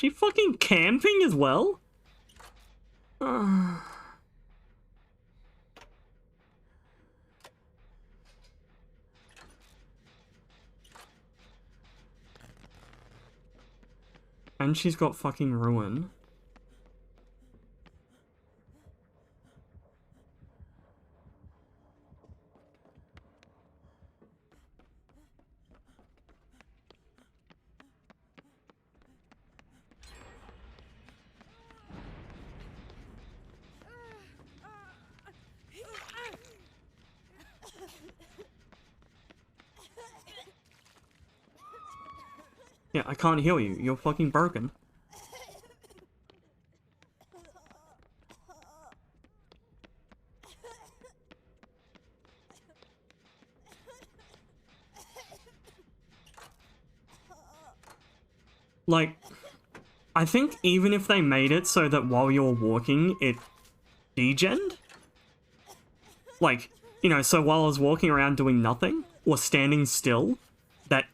She fucking camping as well? And she's got fucking ruin. Yeah, I can't heal you. You're fucking broken. Like, I think even if they made it so that while you're walking, it degened? Like, you know, so while I was walking around doing nothing, or standing still, that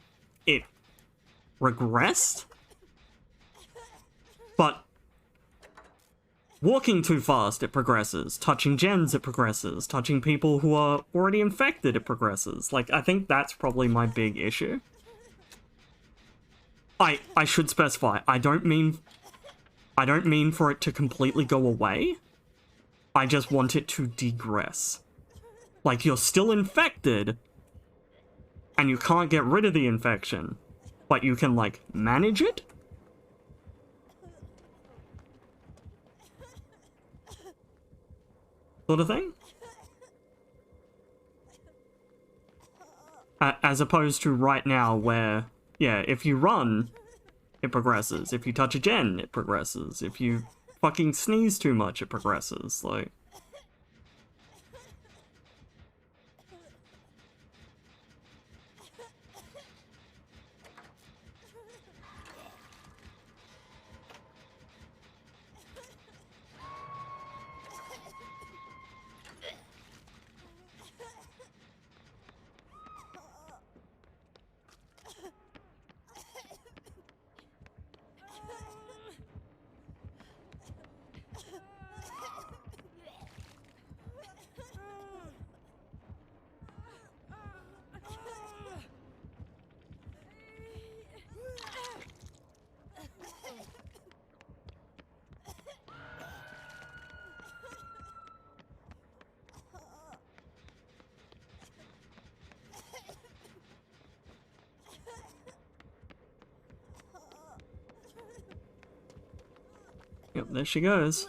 it regressed? But walking too fast, it progresses. Touching gens, it progresses. Touching people who are already infected, it progresses. Like, I think that's probably my big issue. I should specify, I don't mean for it to completely go away. I just want it to degress. Like, you're still infected, and you can't get rid of the infection, but you can, like, manage it? Sort of thing? As opposed to right now where, yeah, if you run, it progresses. If you touch a gen, it progresses. If you fucking sneeze too much, it progresses. Like... Yep, there she goes.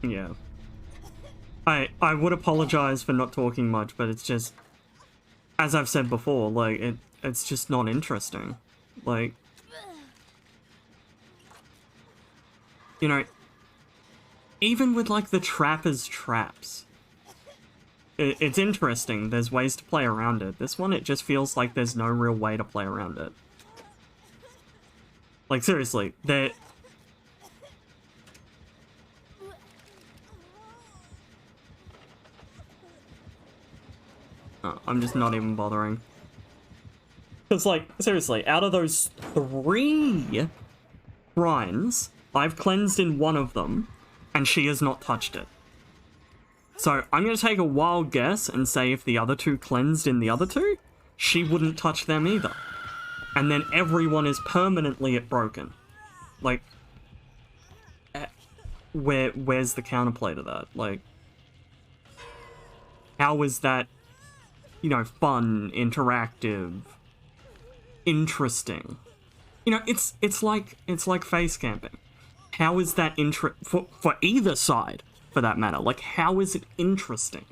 Yeah. I would apologize for not talking much, but it's just, as I've said before, like, it's just not interesting. Like, you know, even with, like, the trapper's traps, it's interesting. There's ways to play around it. This one, it just feels like there's no real way to play around it. Like, seriously, oh, I'm just not even bothering. Because, like, seriously, out of those 3 shrines, I've cleansed in one of them, and she has not touched it. So, I'm going to take a wild guess and say if the other 2 cleansed in the other 2, she wouldn't touch them either. And then everyone is permanently at broken. Like, where's the counterplay to that? Like, how is that, you know, fun, interactive, interesting? You know, it's like face camping. How is that for either side, for that matter? Like, how is it interesting?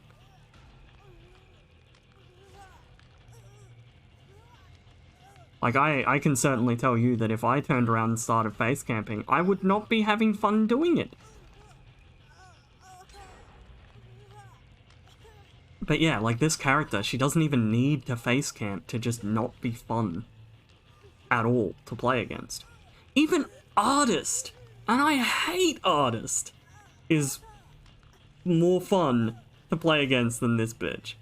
Like, I can certainly tell you that if I turned around and started face camping, I would not be having fun doing it. But yeah, like, this character, she doesn't even need to face camp to just not be fun at all to play against. Even Artist, and I hate Artist, is more fun to play against than this bitch.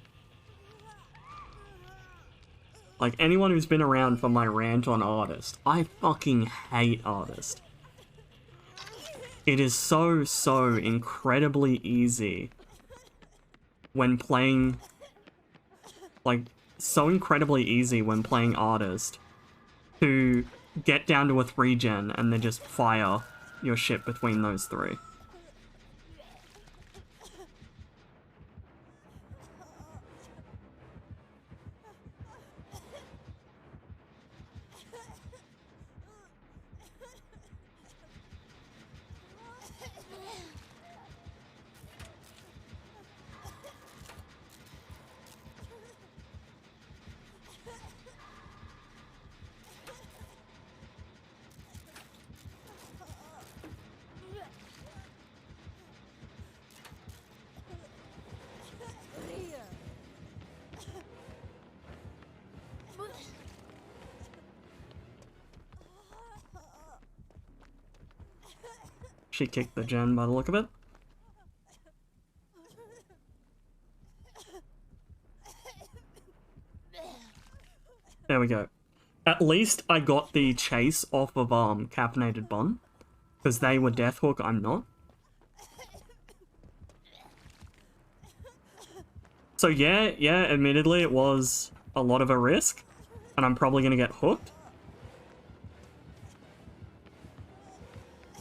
Like, anyone who's been around for my rant on Artist, I fucking hate Artist. It is so incredibly easy when playing... Like, so incredibly easy when playing Artist to get down to a 3-gen and then just fire your shit between those three. She kicked the gen by the look of it. There we go. At least I got the chase off of Caffeinated Bun, because they were Death Hook, I'm not. So yeah, admittedly it was a lot of a risk, and I'm probably gonna get hooked.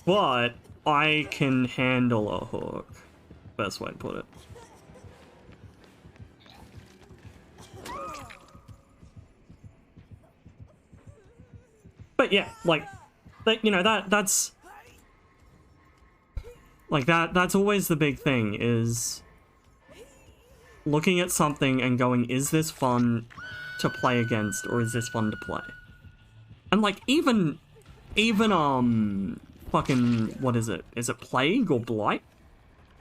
But I can handle a hook. Best way to put it. But yeah, like, you know, that's like that's always the big thing, is looking at something and going, is this fun to play against, or is this fun to play? And like, even fucking, what is it? Is it Plague or Blight?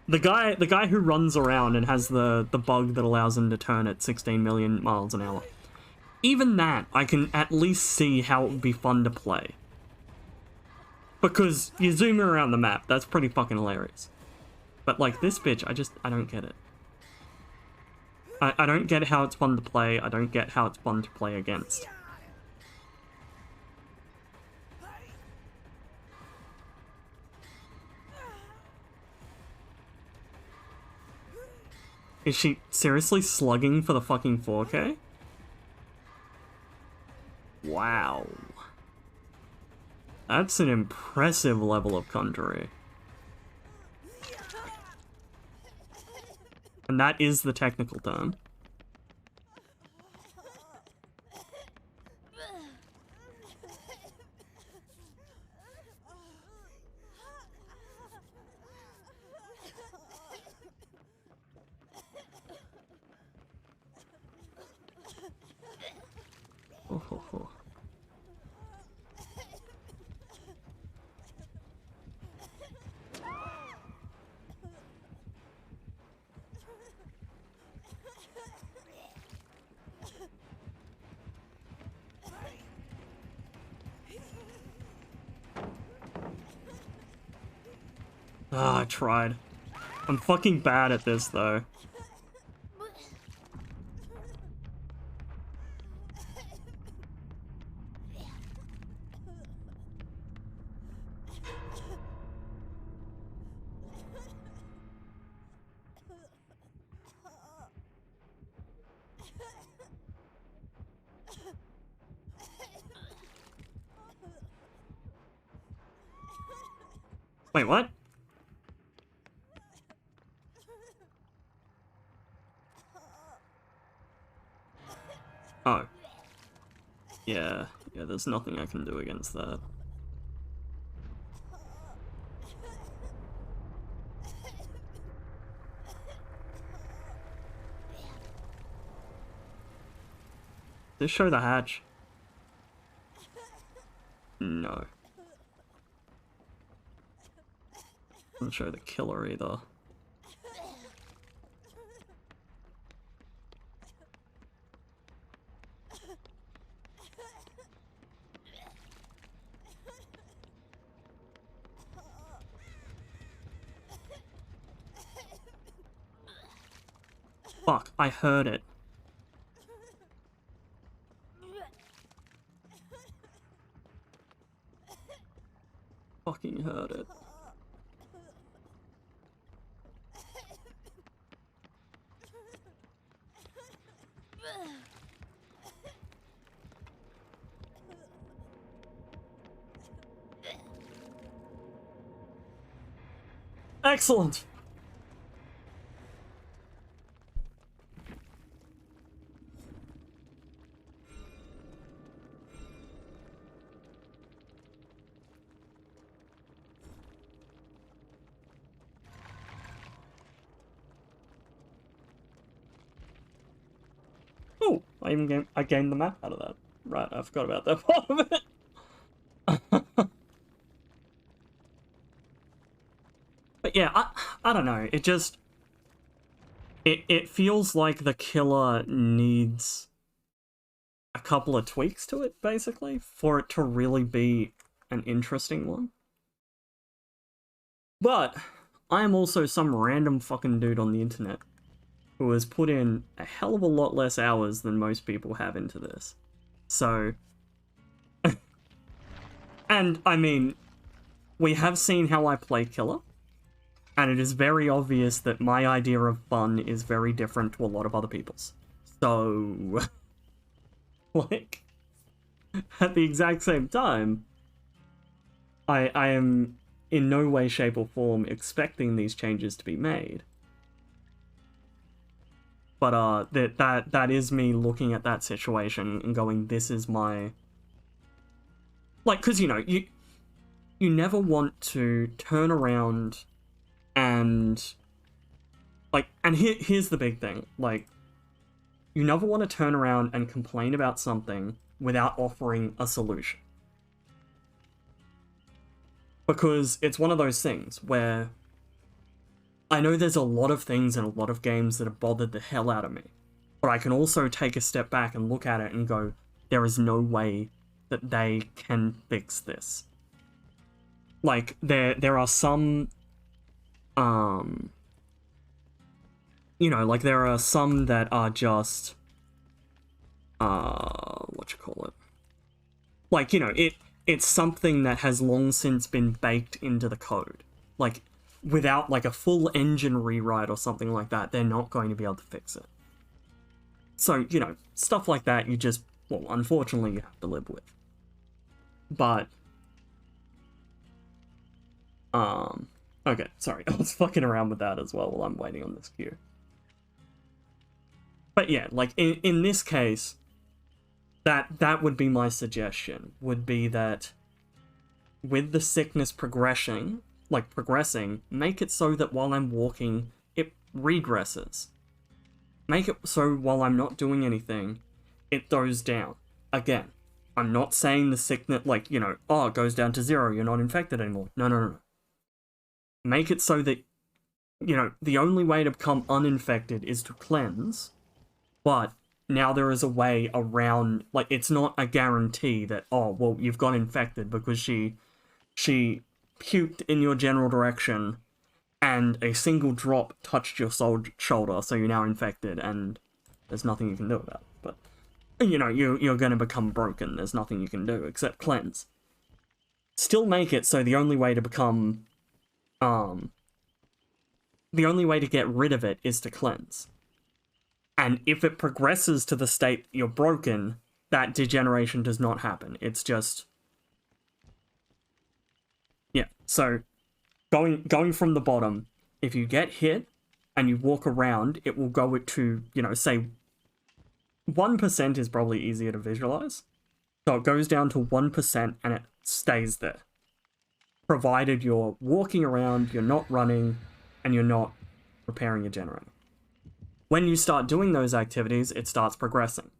The guy who runs around and has the bug that allows him to turn at 16 million miles an hour. Even that, I can at least see how it would be fun to play. Because you zoom around the map, that's pretty fucking hilarious. But like this bitch, I don't get it. I don't get how it's fun to play, I don't get how it's fun to play against. Is she seriously slugging for the fucking 4K? Wow. That's an impressive level of conjury. And that is the technical term. Oh. Ah, I tried. I'm fucking bad at this, though. Wait, what? Oh. Yeah, there's nothing I can do against that. Just show the hatch. No. Doesn't show the killer either. Fuck, I heard it. Fucking heard it. Excellent! Oh, I gained the map out of that. Right, I forgot about that part of it. But yeah, I don't know. It just it feels like the killer needs a couple of tweaks to it, basically, for it to really be an interesting one. But I am also some random fucking dude on the internet who has put in a hell of a lot less hours than most people have into this. So, and I mean, we have seen how I play killer, and it is very obvious that my idea of fun is very different to a lot of other people's. So, like, at the exact same time, I am in no way, shape, or form expecting these changes to be made. But that is me looking at that situation and going, this is my... Like, because, you know, you never want to turn around and... Like, and here's the big thing. Like, you never want to turn around and complain about something without offering a solution. Because it's one of those things where I know there's a lot of things in a lot of games that have bothered the hell out of me, but I can also take a step back and look at it and go, there is no way that they can fix this. Like, there are some, you know, like, there are some that are just, whatchamacallit? Like, you know, it's something that has long since been baked into the code. Like, without, like, a full engine rewrite or something like that, they're not going to be able to fix it. So, you know, stuff like that you just, well, unfortunately you have to live with. But, okay, sorry, I was fucking around with that as well while I'm waiting on this queue. But yeah, like, in this case, that would be my suggestion, would be that with the sickness progressing, make it so that while I'm walking, it regresses. Make it so while I'm not doing anything, it goes down. Again, I'm not saying the sickness, like, you know, oh, it goes down to 0, you're not infected anymore. No. Make it so that, you know, the only way to become uninfected is to cleanse, but now there is a way around, like, it's not a guarantee that, oh, well, you've got infected because she puked in your general direction and a single drop touched your shoulder, so you're now infected and there's nothing you can do about it. But, you know, you're going to become broken. There's nothing you can do except cleanse. Still make it so the only way to become, the only way to get rid of it is to cleanse. And if it progresses to the state you're broken, that degeneration does not happen. It's just... Yeah, so going from the bottom, if you get hit and you walk around, it will go to, you know, say 1% is probably easier to visualize. So it goes down to 1% and it stays there. Provided you're walking around, you're not running, and you're not repairing your generator. When you start doing those activities, it starts progressing.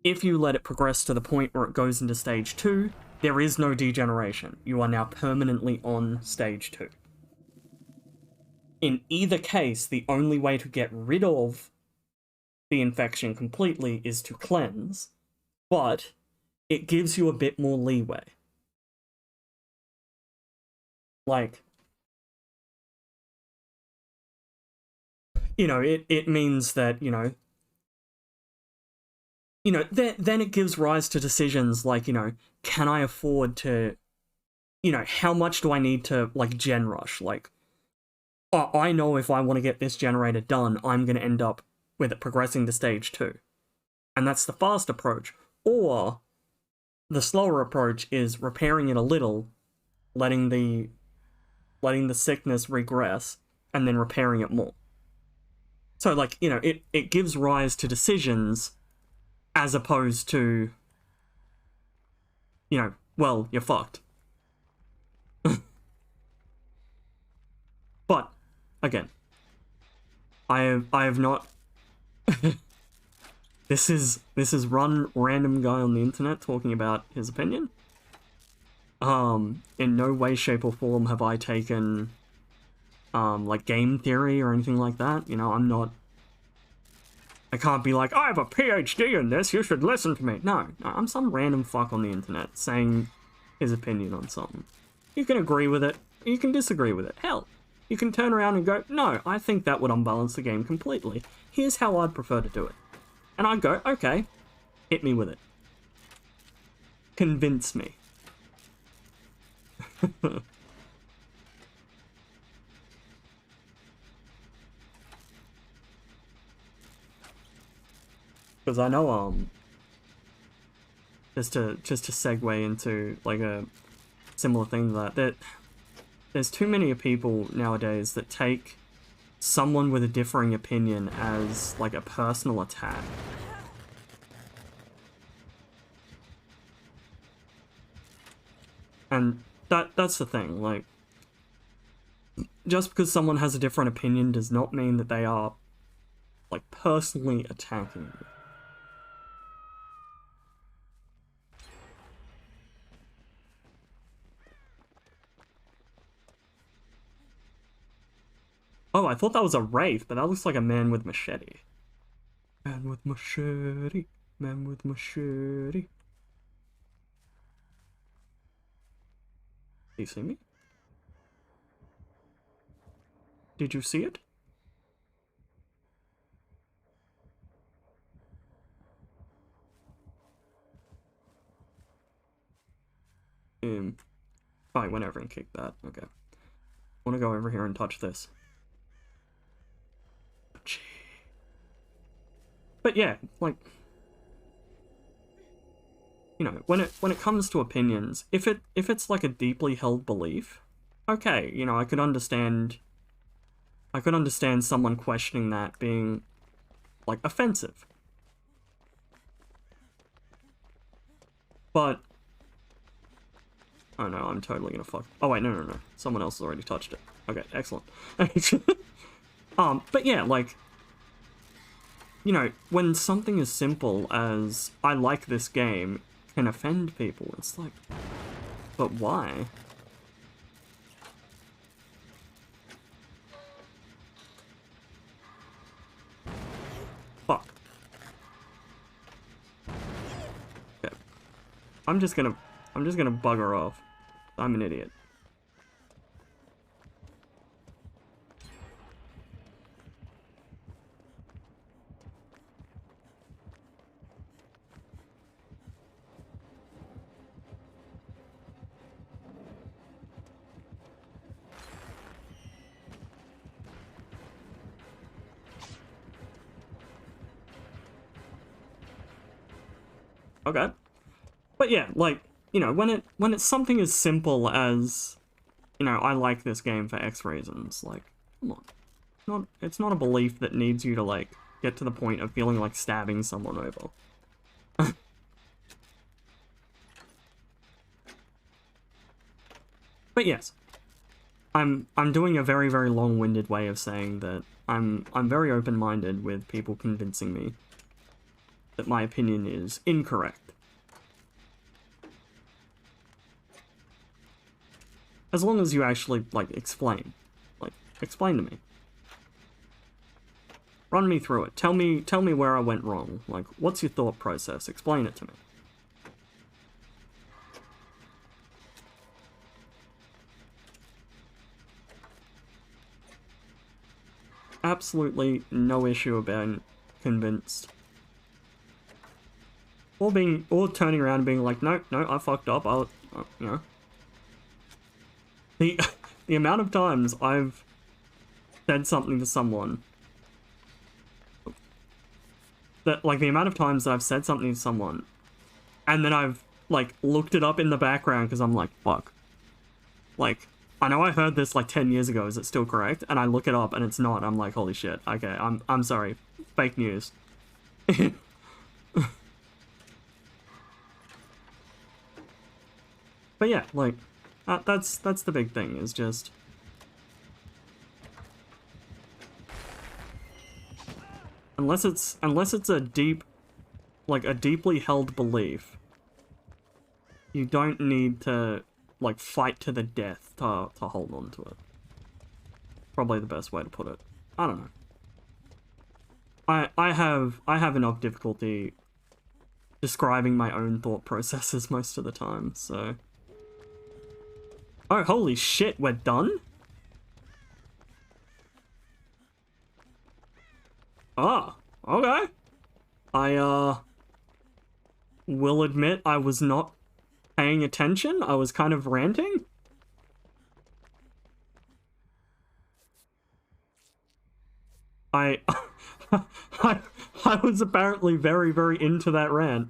If you let it progress to the point where it goes into stage 2, there is no degeneration. You are now permanently on stage 2. In either case, the only way to get rid of the infection completely is to cleanse, but it gives you a bit more leeway. Like, you know, it means that, then it gives rise to decisions like, can I afford to, how much do I need to, like, gen rush? Like, I know if I want to get this generator done, I'm going to end up with it progressing to stage 2. And that's the fast approach. Or the slower approach is repairing it a little, letting the sickness regress, and then repairing it more. So, like, it gives rise to decisions as opposed to, well, you're fucked. But, again, I have not... This is one random guy on the internet talking about his opinion. In no way, shape, or form have I taken, like, game theory or anything like that. I'm not... I can't be like, I have a PhD in this, you should listen to me. No, I'm some random fuck on the internet saying his opinion on something. You can agree with it, you can disagree with it. Hell, you can turn around and go, no, I think that would unbalance the game completely. Here's how I'd prefer to do it. And I'd go, okay, hit me with it. Convince me. Because I know, just to segue into, like, a similar thing to that there's too many people nowadays that take someone with a differing opinion as, like, a personal attack. And that's the thing, like, just because someone has a different opinion does not mean that they are, like, personally attacking you. Oh, I thought that was a wraith, but that looks like a man with machete. Man with machete. Man with machete. Do you see me? Did you see it? Oh, I went over and kicked that. Okay. I want to go over here and touch this. But yeah, like, when it comes to opinions, if it's like a deeply held belief, okay, I could understand someone questioning that being, like, offensive. But oh no, I'm totally gonna fuck. Oh wait, no. Someone else has already touched it. Okay, excellent. But yeah, like, when something as simple as, I like this game, can offend people, it's like, but why? Fuck. Okay. I'm just gonna bugger off. I'm an idiot. Okay. But yeah, like, when it's something as simple as, I like this game for X reasons, like, come on. It's not a belief that needs you to, like, get to the point of feeling like stabbing someone over. But yes, I'm doing a very, very long-winded way of saying that I'm very open-minded with people convincing me that my opinion is incorrect. As long as you actually, like, explain. Like, explain to me. Run me through it. Tell me where I went wrong. Like, what's your thought process? Explain it to me. Absolutely no issue about convinced. Or turning around and being like, no, I fucked up. You know. The amount of times I've said something to someone that, like, the amount of times that I've said something to someone and then I've, like, looked it up in the background because I'm like, fuck. Like, I know I heard this like 10 years ago, is it still correct? And I look it up and it's not. I'm like, holy shit. Okay, I'm sorry. Fake news. But yeah, like, that's the big thing, is just... Unless it's a deep, like, a deeply held belief, you don't need to, like, fight to the death to hold on to it. Probably the best way to put it. I don't know. I have enough difficulty describing my own thought processes most of the time, so... Oh, holy shit, we're done? Ah, okay. I, will admit I was not paying attention. I was kind of ranting. I was apparently very, very into that rant.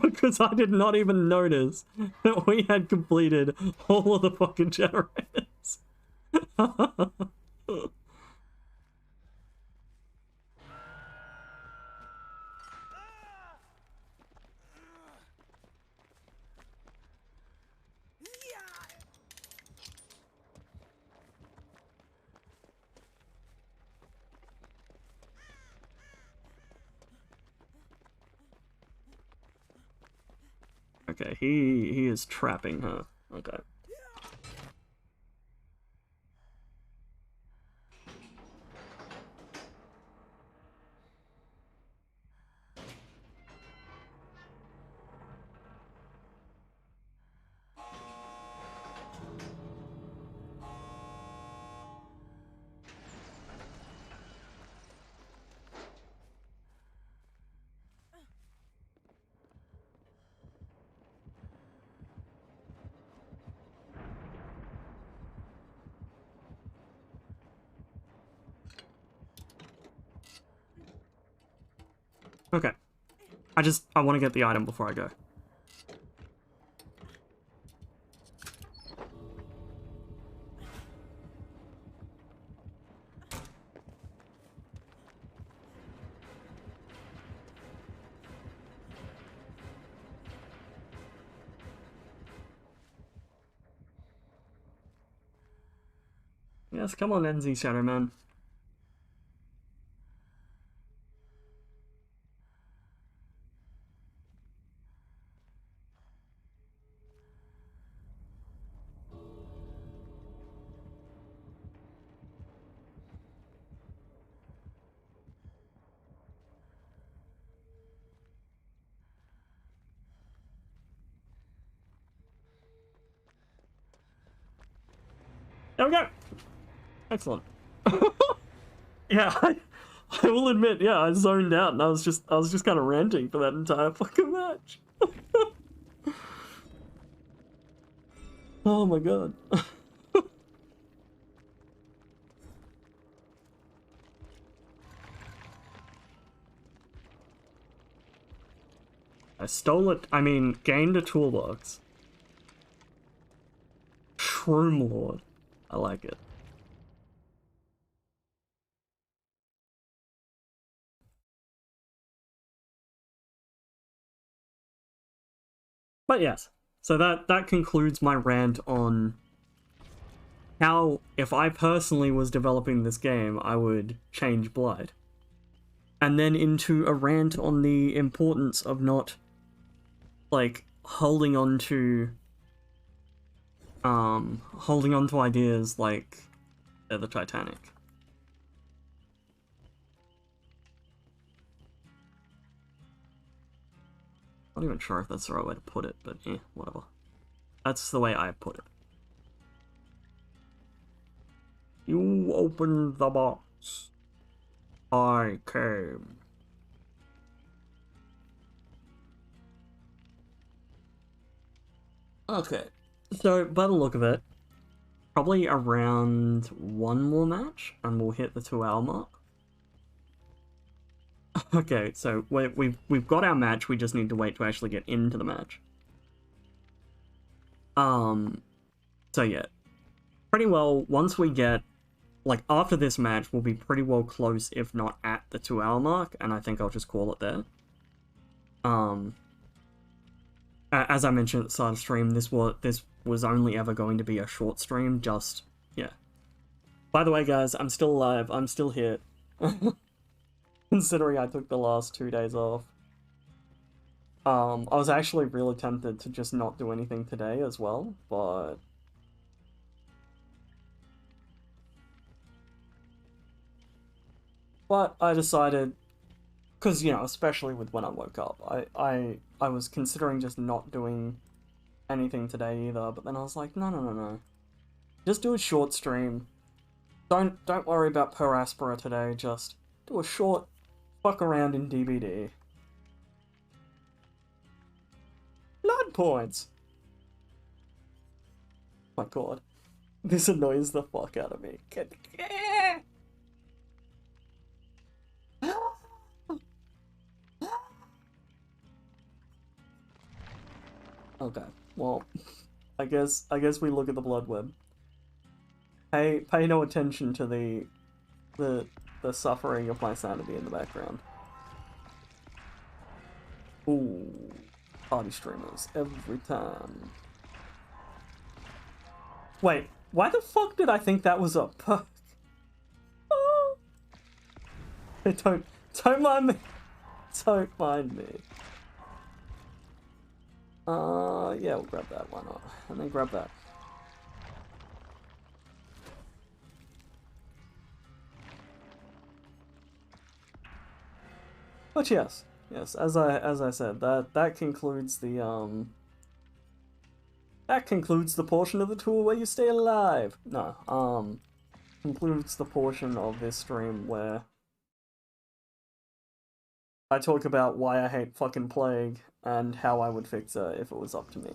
Because I did not even notice that we had completed all of the fucking generators. Okay, he is trapping her. Okay. Okay. I want to get the item before I go. Yes, come on, NZ Shadow Man. There we go. Excellent. Yeah, I will admit, yeah, I zoned out and I was just kind of ranting for that entire fucking match. Oh my god. I stole it, I mean, gained a toolbox. Shroom Lord. I like it. But yes, so that concludes my rant on how, if I personally was developing this game, I would change Blight. And then into a rant on the importance of not, like, holding on to ideas like the Titanic. Not even sure if that's the right way to put it, but yeah, whatever. That's the way I put it. You opened the box. I came. Okay. So, by the look of it, probably around one more match, and we'll hit the 2-hour mark. Okay, so we've got our match, we just need to wait to actually get into the match. So yeah. Pretty well, once we get, like, after this match, we'll be pretty well close, if not at the 2-hour mark, and I think I'll just call it there. As I mentioned at the start of the stream, this was only ever going to be a short stream, just, yeah. By the way, guys, I'm still alive, I'm still here. Considering I took the last 2 days off. I was actually really tempted to just not do anything today as well, but... But I decided, because, you know, especially with when I woke up, I was considering just not doing anything today either, but then I was like, no. Just do a short stream. Don't worry about Per Aspera today, just do a short fuck around in DBD. Blood points! Oh my god. This annoys the fuck out of me. Okay, well, I guess we look at the blood web. Pay no attention to the suffering of my sanity in the background. Ooh, party streamers every time. Wait, why the fuck did I think that was a perk? Don't mind me. Don't mind me. Yeah, we'll grab that, why not? And then grab that. But yes, as I said, that concludes the portion of the tour where you stay alive. No, concludes the portion of this stream where I talk about why I hate fucking Plague and how I would fix it if it was up to me.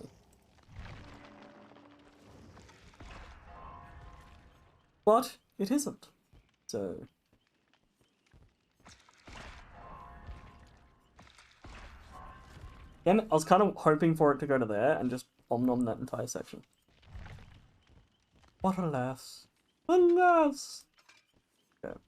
But it isn't. So... Damn it, I was kind of hoping for it to go to there and just om-nom that entire section. But alas. Alas! Okay.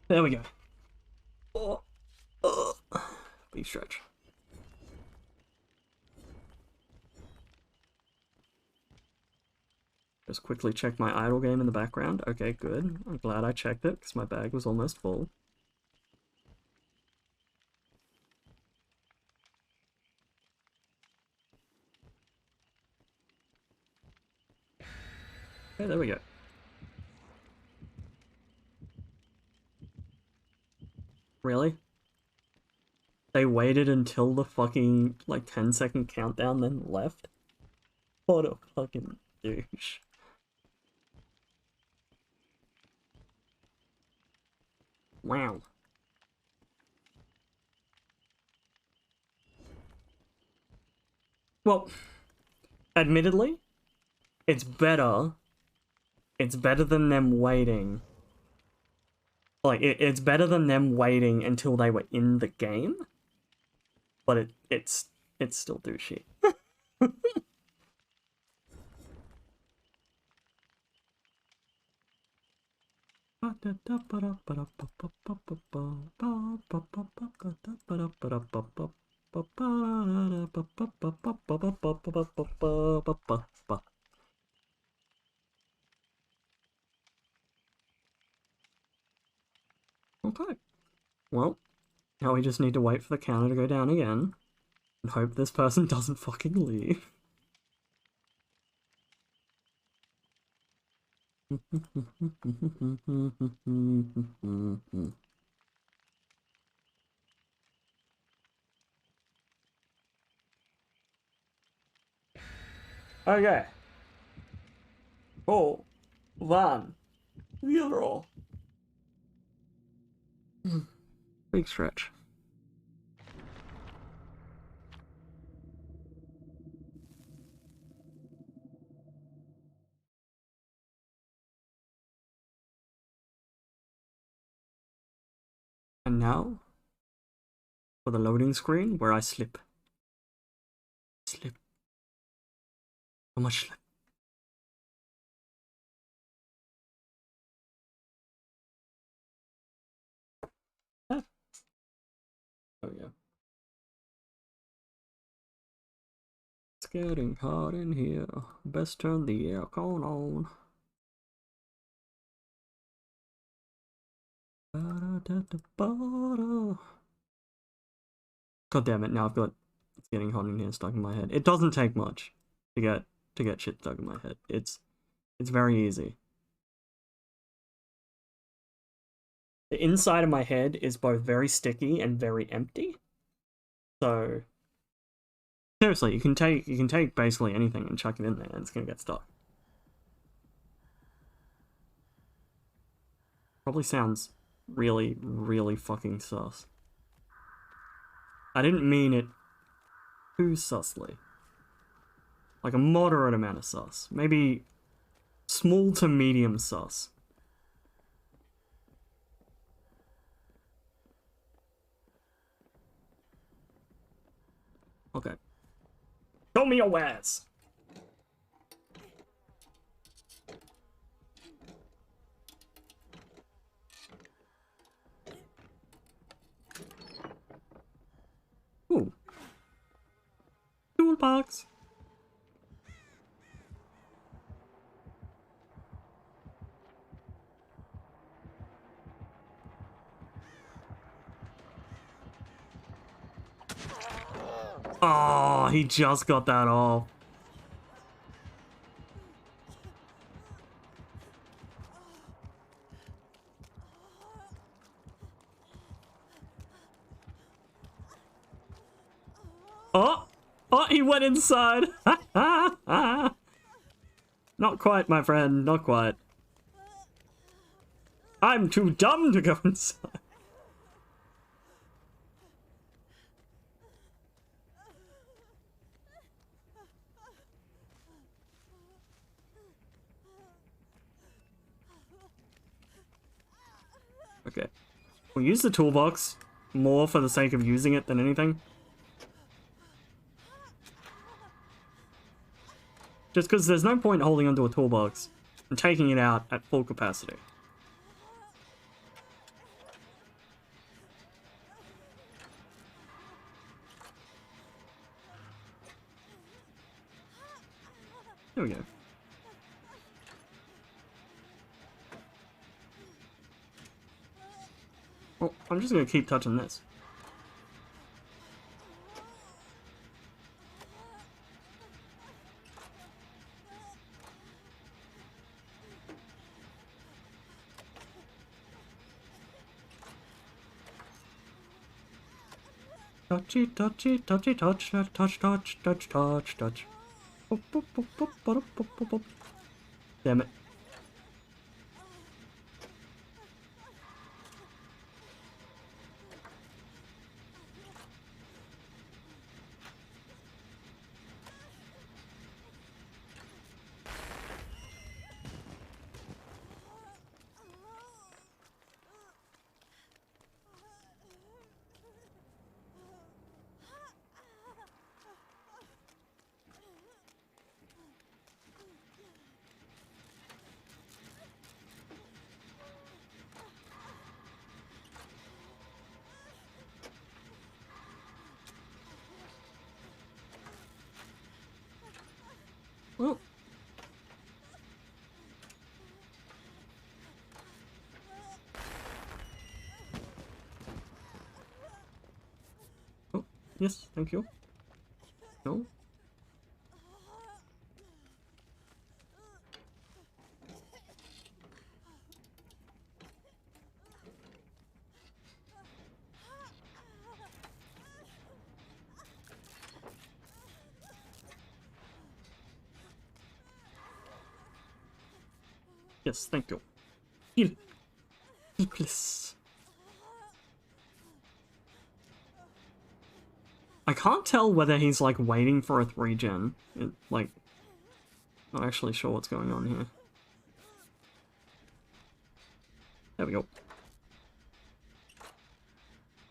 There we go. Beef stretch. Just quickly check my idle game in the background. Okay, good. I'm glad I checked it, because my bag was almost full. Okay, there we go. Really? They waited until the fucking, like, 10-second countdown, then left? What a fucking douche. Wow. Well, admittedly, it's better. It's better than them waiting. Like, it's better than them waiting until they were in the game. But it's still douchey. Okay. Well, now we just need to wait for the counter to go down again and hope this person doesn't fucking leave. Okay. Oh, one. The other all. Big stretch. And now, for the loading screen where I slip. Slip. How much slip? Ah. Oh yeah. It's getting hot in here. Best turn the aircon on. God damn it! Now I've got it's getting hot in here stuck in my head. It doesn't take much to get shit stuck in my head. It's very easy. The inside of my head is both very sticky and very empty. So seriously, you can take basically anything and chuck it in there and it's gonna get stuck. Probably sounds really, really fucking sus. I didn't mean it too sussly. Like a moderate amount of sus. Maybe small to medium sus. Okay. Show me your wares! Ooh. Toolbox! Oh, he just got that off. Oh! Oh, he went inside! Not quite, my friend, not quite. I'm too dumb to go inside. Okay. We'll use the toolbox more for the sake of using it than anything. Just because there's no point holding onto a toolbox and taking it out at full capacity. There we go. Well, I'm just gonna keep touching this. Touchy, touchy, touchy, touch, touch, touch, touch, touch, touch, touch. Boop, boop, boop, boop, boop, boop, boop, boop. Damn it. Well. Oh, yes, thank you. No. Yes, thank you. Heal. Heal, please. I can't tell whether he's, like, waiting for a 3-gen. Like, not actually sure what's going on here. There we go.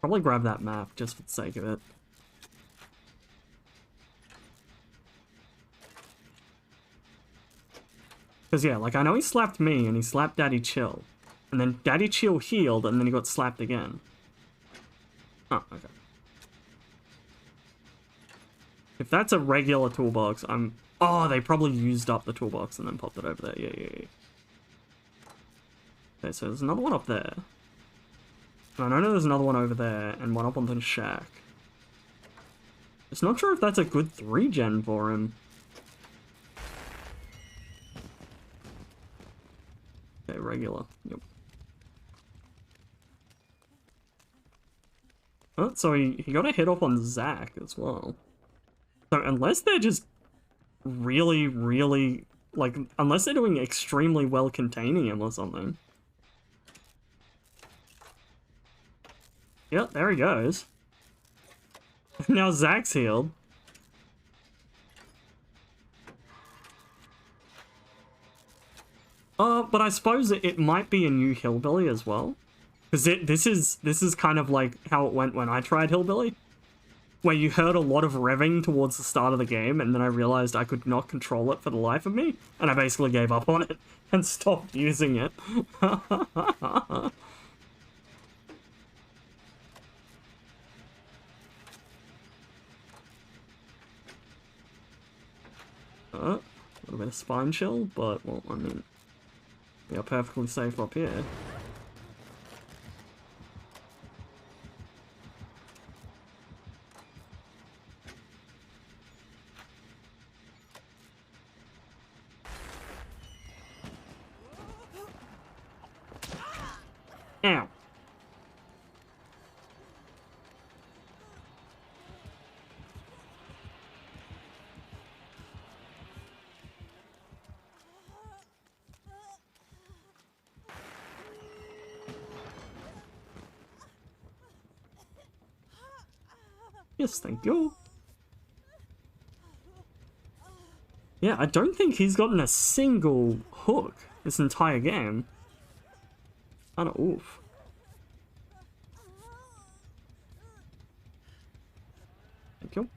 Probably grab that map, just for the sake of it. Because, yeah, like, I know he slapped me, and he slapped Daddy Chill. And then Daddy Chill healed, and then he got slapped again. Oh, okay. If that's a regular toolbox, I'm... Oh, they probably used up the toolbox and then popped it over there. Yeah. Okay, so there's another one up there. And I know there's another one over there, and one up on the shack. Just not sure if that's a good 3-gen for him. Okay, regular. Yep. Oh, so he got a hit off on Zach as well. So unless they're just really, really... Like, unless they're doing extremely well containing him or something. Yep, there he goes. Now Zach's healed. But I suppose it might be a new Hillbilly as well. Because this is kind of like how it went when I tried Hillbilly. Where you heard a lot of revving towards the start of the game, and then I realized I could not control it for the life of me, and I basically gave up on it and stopped using it. A little bit of spine chill, but, well, I mean, we are perfectly safe up here. Ow. Yes, thank you. Yeah, I don't think he's gotten a single hook this entire game. Kinda oof. Thank you.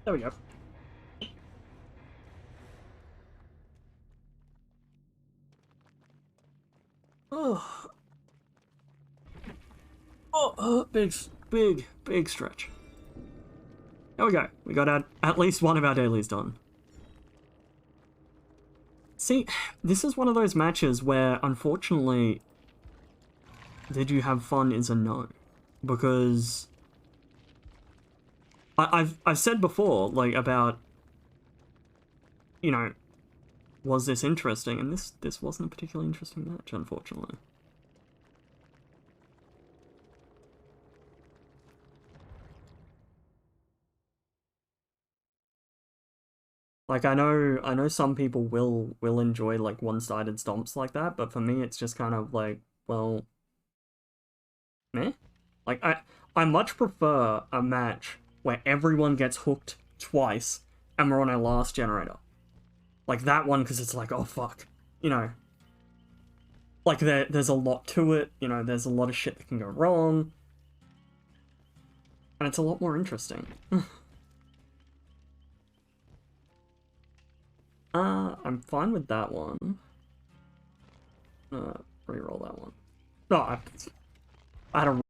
There we go. Oh. Big stretch. There we go. We got at least one of our dailies done. See, this is one of those matches where, unfortunately, did you have fun is a no. Because I've said before, like, about, you know, was this interesting? And this wasn't a particularly interesting match, unfortunately. Like, I know some people will enjoy, like, one-sided stomps like that, but for me, it's just kind of like, well, meh? Like, I much prefer a match where everyone gets hooked twice and we're on our last generator. Like that one, because it's like, oh, fuck. You know. Like, there's a lot to it, you know, there's a lot of shit that can go wrong. And it's a lot more interesting. I'm fine with that one. Reroll that one. No, I had a